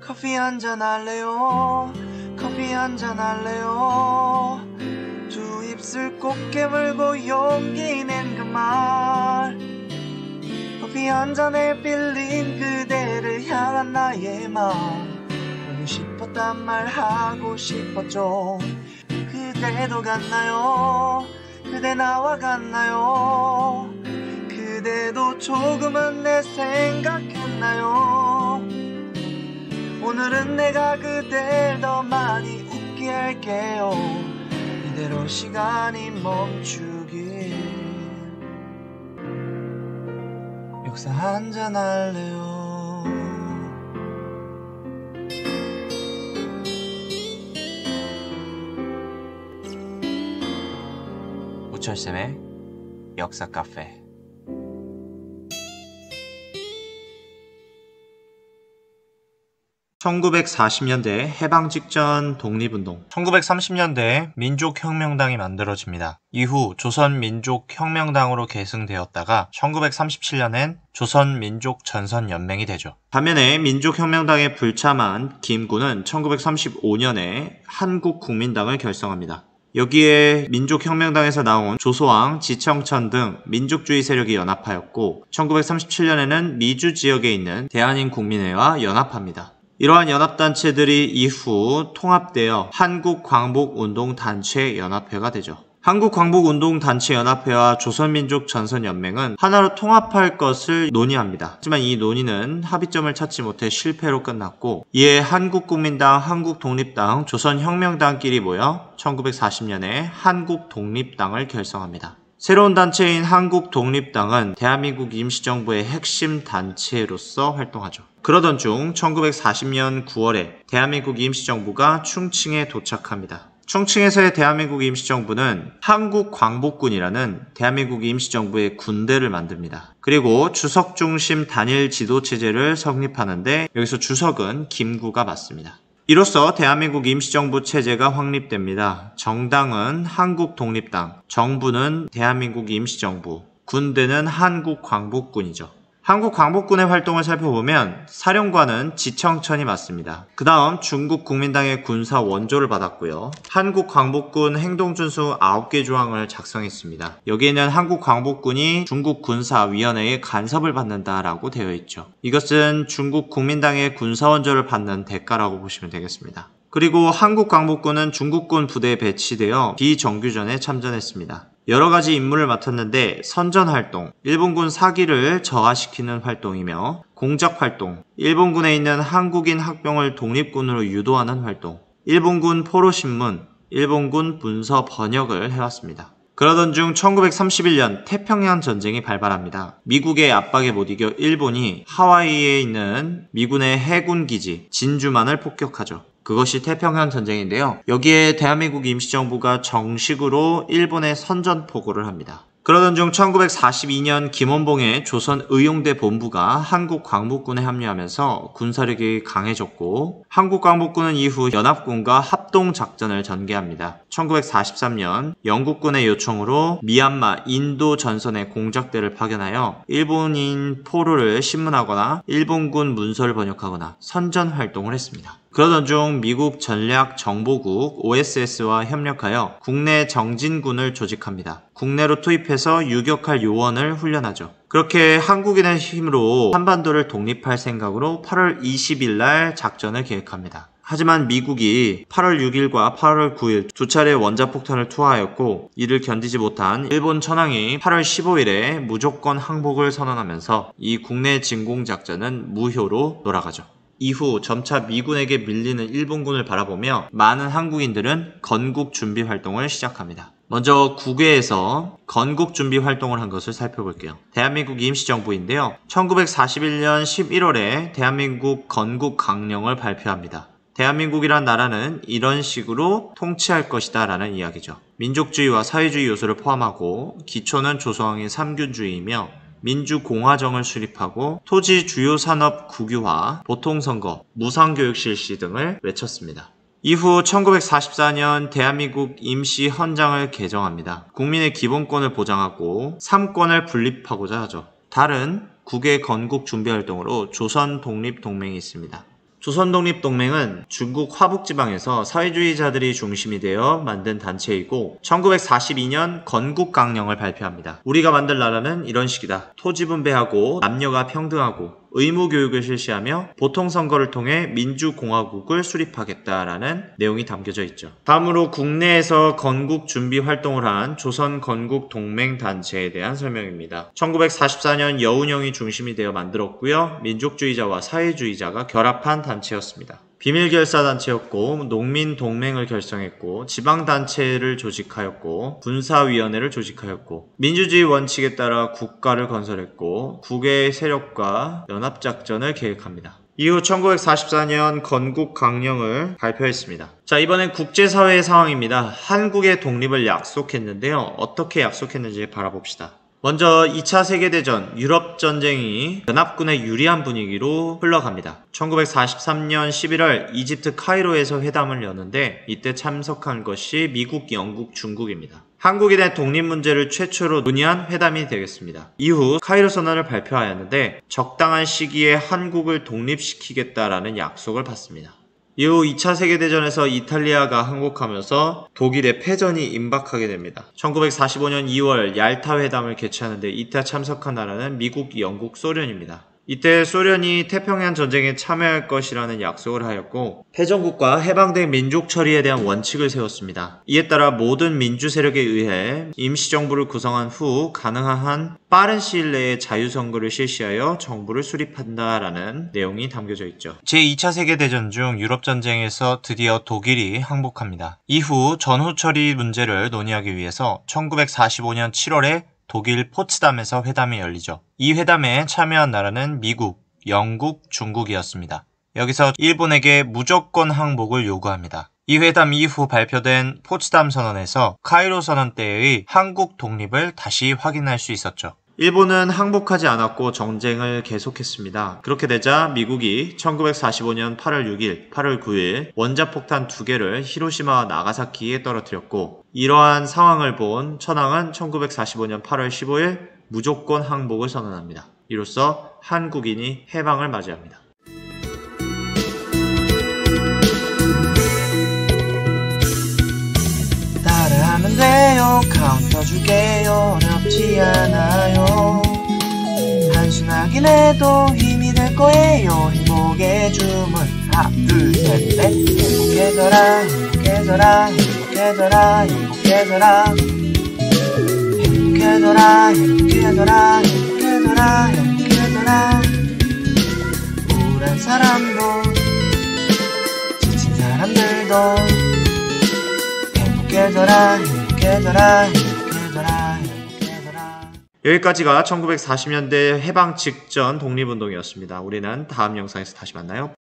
커피 한잔 할래요? 커피 한잔 할래요? 두 입술 꼭 깨물고 용기 낸 그 말, 커피 한 잔에 빌린 그대를 향한 나의 마음, 보고 싶었단 말 하고 싶었죠. 그대도 같나요? 그대 나와 같나요? 그대도 조금은 내 생각했나요? 오늘은 내가 그댈 더 많이 웃게 할게요. 이대로 시간이 멈추길. 역사 한잔 할래요? 우철쌤의 역사 카페. (1940년대) 해방 직전 독립운동, 1930년대에 민족혁명당이 만들어집니다. 이후 조선민족혁명당으로 계승되었다가 1937년엔 조선민족전선연맹이 되죠. 반면에 민족혁명당에 불참한 김구는 1935년에 한국국민당을 결성합니다. 여기에 민족혁명당에서 나온 조소왕, 지청천 등 민족주의 세력이 연합하였고 1937년에는 미주 지역에 있는 대한인국민회와 연합합니다. 이러한 연합단체들이 이후 통합되어 한국광복운동단체연합회가 되죠. 한국광복운동단체연합회와 조선민족전선연맹은 하나로 통합할 것을 논의합니다. 하지만 이 논의는 합의점을 찾지 못해 실패로 끝났고, 이에 한국국민당, 한국독립당, 조선혁명당끼리 모여 1940년에 한국독립당을 결성합니다. 새로운 단체인 한국독립당은 대한민국 임시정부의 핵심 단체로서 활동하죠. 그러던 중 1940년 9월에 대한민국 임시정부가 충칭에 도착합니다. 충칭에서의 대한민국 임시정부는 한국광복군이라는 대한민국 임시정부의 군대를 만듭니다. 그리고 주석 중심 단일 지도체제를 성립하는데 여기서 주석은 김구가 맡습니다. 이로써 대한민국 임시정부 체제가 확립됩니다. 정당은 한국독립당, 정부는 대한민국 임시정부, 군대는 한국광복군이죠. 한국광복군의 활동을 살펴보면 사령관은 지청천이 맡습니다. 그 다음 중국국민당의 군사 원조를 받았고요. 한국광복군 행동준수 9개 조항을 작성했습니다. 여기에는 한국광복군이 중국군사위원회의 간섭을 받는다라고 되어 있죠. 이것은 중국국민당의 군사원조를 받는 대가라고 보시면 되겠습니다. 그리고 한국광복군은 중국군 부대에 배치되어 비정규전에 참전했습니다. 여러가지 임무를 맡았는데 선전활동, 일본군 사기를 저하시키는 활동이며 공작활동, 일본군에 있는 한국인 학병을 독립군으로 유도하는 활동, 일본군 포로신문, 일본군 문서 번역을 해왔습니다. 그러던 중 1931년 태평양 전쟁이 발발합니다. 미국의 압박에 못 이겨 일본이 하와이에 있는 미군의 해군 기지 진주만을 폭격하죠. 그것이 태평양 전쟁인데요. 여기에 대한민국 임시정부가 정식으로 일본에 선전포고를 합니다. 그러던 중 1942년 김원봉의 조선의용대 본부가 한국광복군에 합류하면서 군사력이 강해졌고, 한국광복군은 이후 연합군과 합동작전을 전개합니다. 1943년 영국군의 요청으로 미얀마, 인도 전선에 공작대를 파견하여 일본인 포로를 신문하거나 일본군 문서를 번역하거나 선전활동을 했습니다. 그러던 중 미국 전략정보국 OSS와 협력하여 국내 정진군을 조직합니다. 국내로 투입해서 유격할 요원을 훈련하죠. 그렇게 한국인의 힘으로 한반도를 독립할 생각으로 8월 20일 날 작전을 계획합니다. 하지만 미국이 8월 6일과 8월 9일 두 차례 원자폭탄을 투하하였고, 이를 견디지 못한 일본 천황이 8월 15일에 무조건 항복을 선언하면서 이 국내 진공작전은 무효로 돌아가죠. 이후 점차 미군에게 밀리는 일본군을 바라보며 많은 한국인들은 건국 준비 활동을 시작합니다. 먼저 국외에서 건국 준비 활동을 한 것을 살펴볼게요. 대한민국 임시정부인데요. 1941년 11월에 대한민국 건국 강령을 발표합니다. 대한민국이란 나라는 이런 식으로 통치할 것이다 라는 이야기죠. 민족주의와 사회주의 요소를 포함하고 기초는 조소왕의 삼균주의이며 민주공화정을 수립하고 토지 주요 산업 국유화, 보통선거, 무상교육 실시 등을 외쳤습니다. 이후 1944년 대한민국 임시헌장을 개정합니다. 국민의 기본권을 보장하고 3권을 분립하고자 하죠. 다른 국외 건국 준비 활동으로 조선독립동맹이 있습니다. 조선독립동맹은 중국 화북지방에서 사회주의자들이 중심이 되어 만든 단체이고 1942년 건국강령을 발표합니다. 우리가 만들 나라는 이런 식이다. 토지 분배하고 남녀가 평등하고 의무교육을 실시하며 보통선거를 통해 민주공화국을 수립하겠다라는 내용이 담겨져 있죠. 다음으로 국내에서 건국 준비 활동을 한 조선건국동맹단체에 대한 설명입니다. 1944년 여운형이 중심이 되어 만들었고요. 민족주의자와 사회주의자가 결합한 단체였습니다. 비밀결사단체였고 농민동맹을 결성했고 지방단체를 조직하였고 군사위원회를 조직하였고 민주주의 원칙에 따라 국가를 건설했고 국외 세력과 연합작전을 계획합니다. 이후 1944년 건국강령을 발표했습니다. 자, 이번엔 국제사회의 상황입니다. 한국의 독립을 약속했는데요. 어떻게 약속했는지 바라봅시다. 먼저 2차 세계대전 유럽전쟁이 연합군의 유리한 분위기로 흘러갑니다. 1943년 11월 이집트 카이로에서 회담을 여는데 이때 참석한 것이 미국, 영국, 중국입니다. 한국에 대한 독립 문제를 최초로 논의한 회담이 되겠습니다. 이후 카이로 선언을 발표하였는데 적당한 시기에 한국을 독립시키겠다라는 약속을 받습니다. 이후 2차 세계대전에서 이탈리아가 항복하면서 독일의 패전이 임박하게 됩니다. 1945년 2월 얄타 회담을 개최하는데 이때 참석한 나라는 미국, 영국, 소련입니다. 이때 소련이 태평양 전쟁에 참여할 것이라는 약속을 하였고 패전국과 해방된 민족 처리에 대한 원칙을 세웠습니다. 이에 따라 모든 민주 세력에 의해 임시정부를 구성한 후 가능한 한 빠른 시일 내에 자유선거를 실시하여 정부를 수립한다라는 내용이 담겨져 있죠. 제2차 세계대전 중 유럽전쟁에서 드디어 독일이 항복합니다. 이후 전후 처리 문제를 논의하기 위해서 1945년 7월에 독일 포츠담에서 회담이 열리죠. 이 회담에 참여한 나라는 미국, 영국, 중국이었습니다. 여기서 일본에게 무조건 항복을 요구합니다. 이 회담 이후 발표된 포츠담 선언에서 카이로 선언 때의 한국 독립을 다시 확인할 수 있었죠. 일본은 항복하지 않았고 전쟁을 계속했습니다. 그렇게 되자 미국이 1945년 8월 6일, 8월 9일 원자폭탄 2개를 히로시마와 나가사키에 떨어뜨렸고 이러한 상황을 본 천황은 1945년 8월 15일 무조건 항복을 선언합니다. 이로써 한국인이 해방을 맞이합니다. 따라하면 돼요. 카운터 줄게요. 어렵지 않아요. 단순하긴 해도 힘이 될 거예요. 행복의 주문 하나 둘 셋 넷. 행복해져라 행복해져라 행복해져라 행복해져라 행복해져라 행복해져라 행복해져라 행복해져라. 우울한 사람도 지친 사람들도 행복해져라 행복해져라 행복해져라 행복해져라. 여기까지가 1940년대 해방 직전 독립운동이었습니다. 우리는 다음 영상에서 다시 만나요.